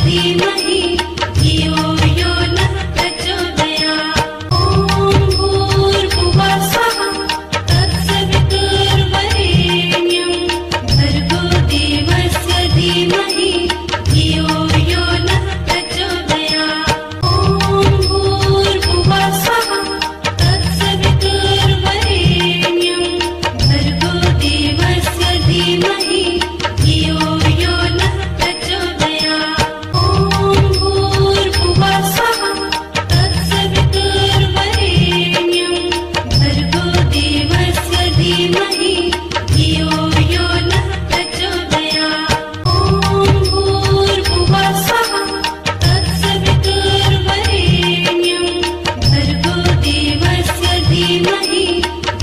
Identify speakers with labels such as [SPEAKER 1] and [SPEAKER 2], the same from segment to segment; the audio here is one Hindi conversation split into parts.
[SPEAKER 1] धीमहि धियो यो नः प्रचोदयात्। ॐ भूर्भुवः स्वः तत्सवितुर्वरेण्यं भर्गो देवस्य धीमहि धियो यो नः प्रचोदयात्। ॐ भूर्भुवः स्वः तत्सवितुर्वरेण्यं भर्गो देवस्य धीमहि धियो यो नः प्रचोदयात्। ॐ भूर्भुवः स्वः तत्सवितुर्वरेण्यं भर्गो देवस्य धीमहि धियो यो नः प्रचोदयात्। ॐ भूर्भुवः स्वः तत्सवितुर्वरेण्यं भर्गो देवस्य धीमहि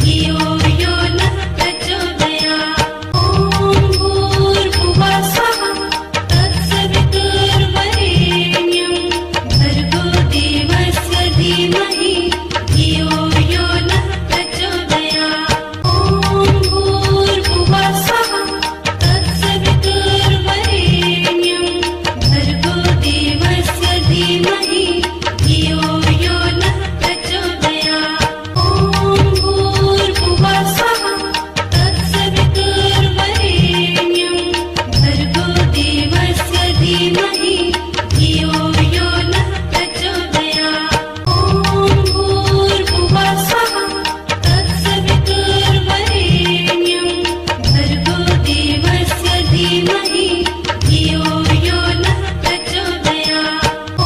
[SPEAKER 1] धियो यो नः प्रचोदयात्। ॐ भूर्भुवः स्वः तत्सवितुर्वरेण्यं भर्गो देवस्य धीमहि धियो यो नः प्रचोदयात्। ॐ भूर्भुवः स्वः तत्सवितुर्वरेण्यं भर्गो देवस्य धीमहि धियो यो नः प्रचोदयात्। ॐ भूर्भुवः स्वः तत्सवितुर्वरेण्यं भर्गो देवस्य धीमहि धियो यो नः प्रचोदयात्। ॐ भूर्भुवः स्वः तत्सवितुर्वरेण्यं भर्गो देवस्य धीमहि धियो यो नः प्रचोदयात्। ॐ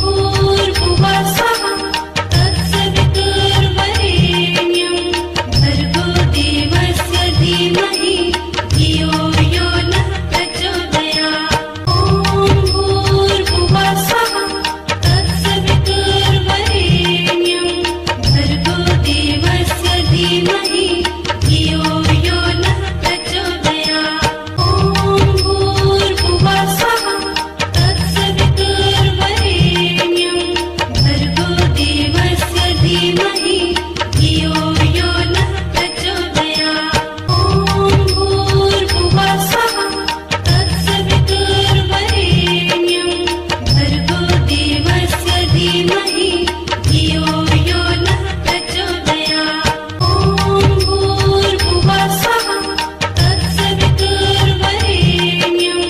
[SPEAKER 1] भूर्भुवः स्वः तत्सवितुर्वरेण्यं भर्गो देवस्य धीमहि धियो यो नः प्रचोदयात्। ॐ भूर्भुवः स्वः तत्सवितुर्वरेण्यं भर्गो देवस्य धीमहि धियो यो नः प्रचोदयात्। ॐ भूर्भुवः स्वः तत्सवितुर्वरेण्यं भर्गो देवस्य धीमहि धियो यो नः प्रचोदयात्। ॐ भूर्भुवः स्वः तत्सवितुर्वरेण्यं भर्गो देवस्य धीमहि धियो यो नः प्रचोदयात्। ॐ भूर्भुवः स्वः तत्सवितुर्वरेण्यं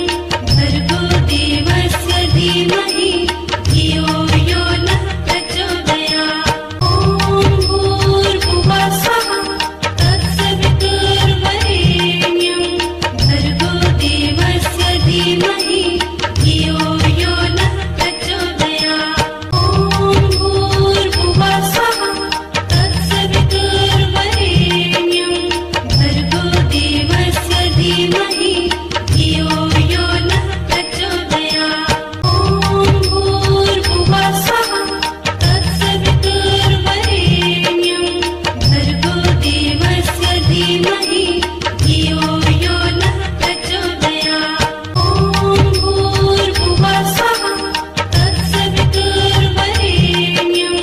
[SPEAKER 1] भर्गो देवस्य धीमहि धियो यो नः प्रचोदयात्। ॐ भूर्भुवः स्वः तत्सवितुर्वरेण्यं भर्गो देवस्य धीमहि धियो यो नः प्रचोदयात्। ॐ भूर्भुवः स्वः तत्सवितुर्वरेण्यं भर्गो देवस्य धीमहि धियो यो नः प्रचोदयात्। ॐ भूर्भुवः स्वः तत्सवितुर्वरेण्यं भर्गो देवस्य धीमहि धियो यो नः प्रचोदयात्। ॐ भूर्भुवः स्वः तत्सवितुर्वरेण्यं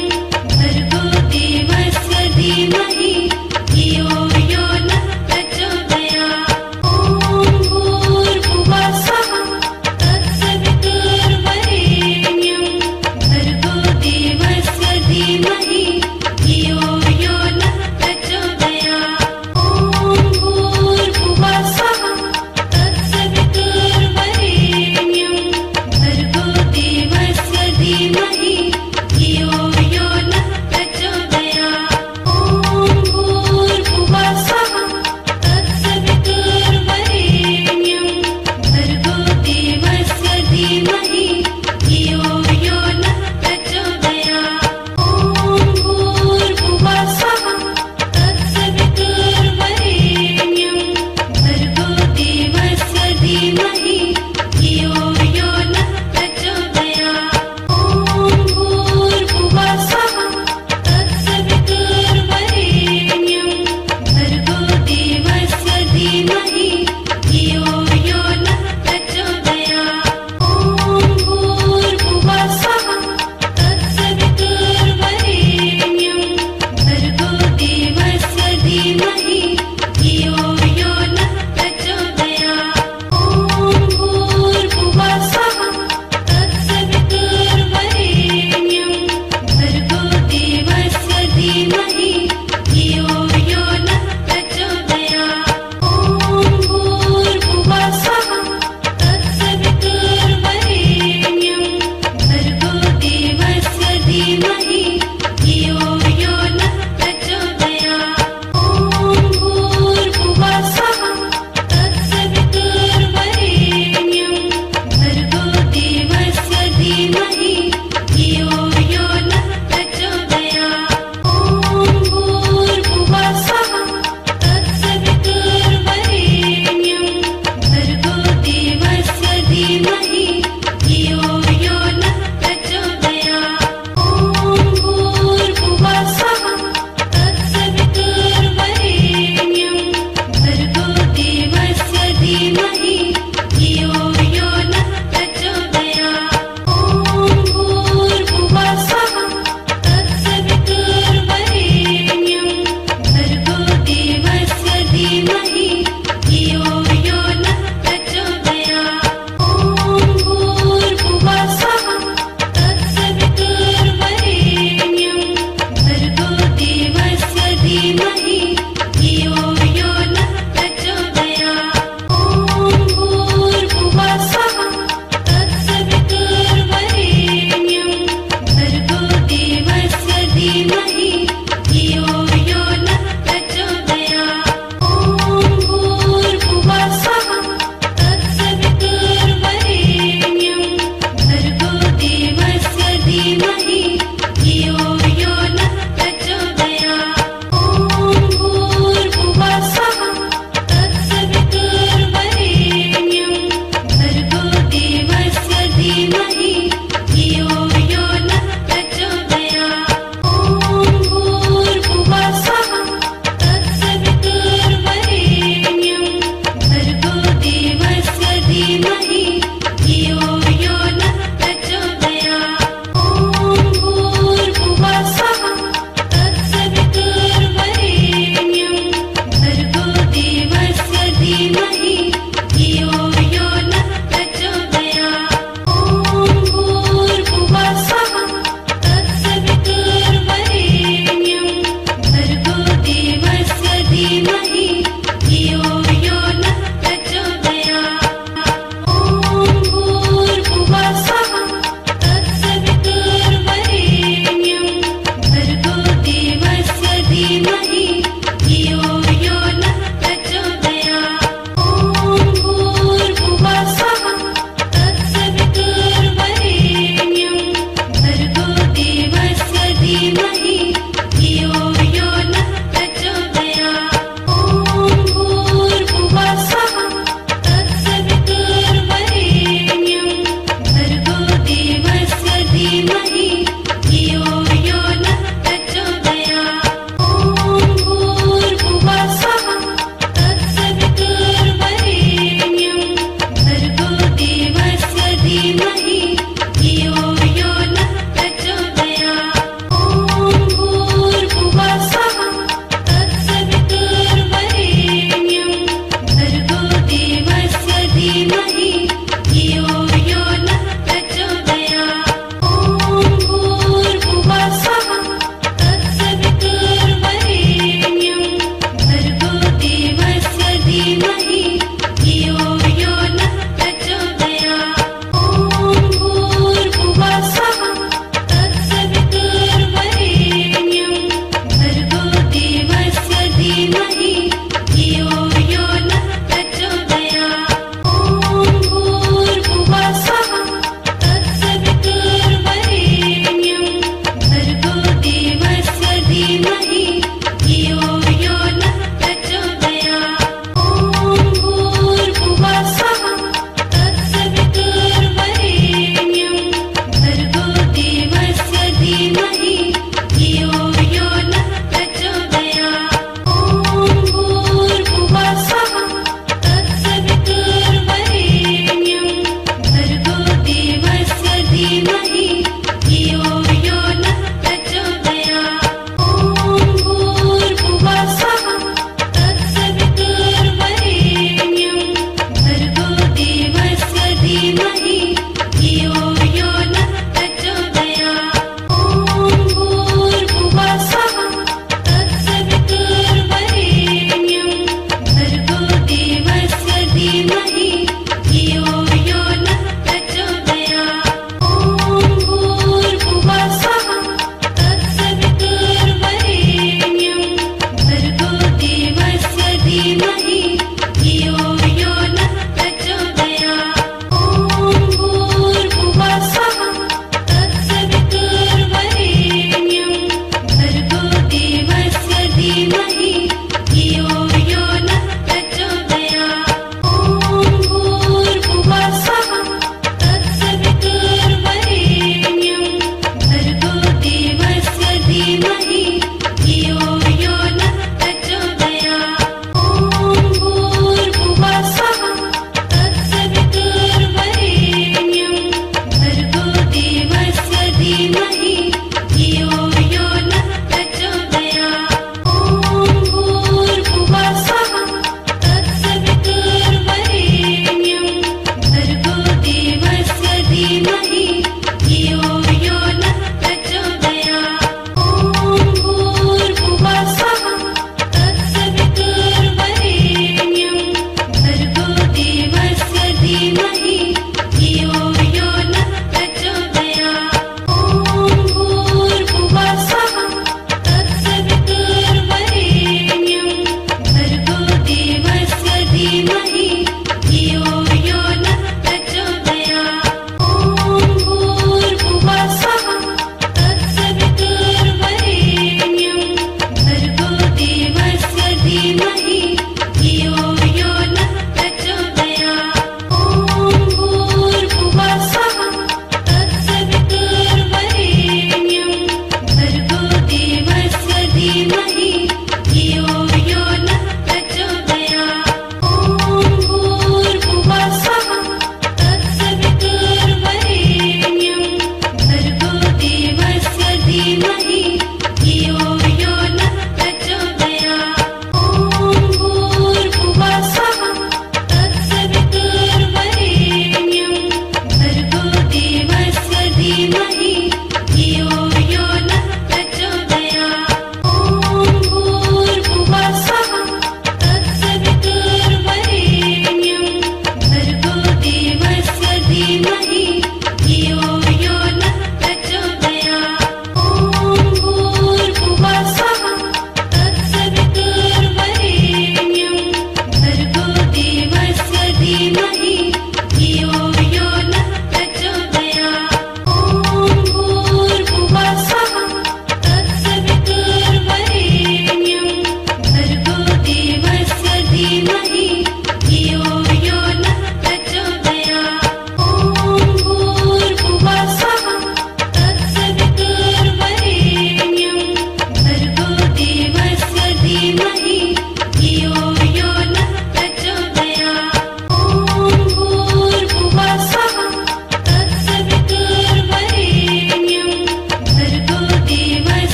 [SPEAKER 1] भर्गो देवस्य धीमहि धियो यो नः प्रचोदयात्। ॐ भूर्भुवः स्वः तत्सवितुर्वरेण्यं भर्गो देवस्य धीमहि धियो यो नः प्रचोदयात्। ॐ भूर्भुवः स्वः तत्सवितुर्वरेण्यं भर्गो देवस्य धीमहि धियो यो नः प्रचोदयात्। ॐ भूर्भुवः स्वः तत्सवितुर्वरेण्यं भर्गो देवस्य धीमहि धियो यो नः प्रचोदयात्। ॐ भूर्भुवः स्वः तत्सवितुर्वरेण्यं भर्गो देवस्य धीमहि धियो यो नः प्रचोदयात्। ॐ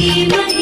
[SPEAKER 1] धीमहि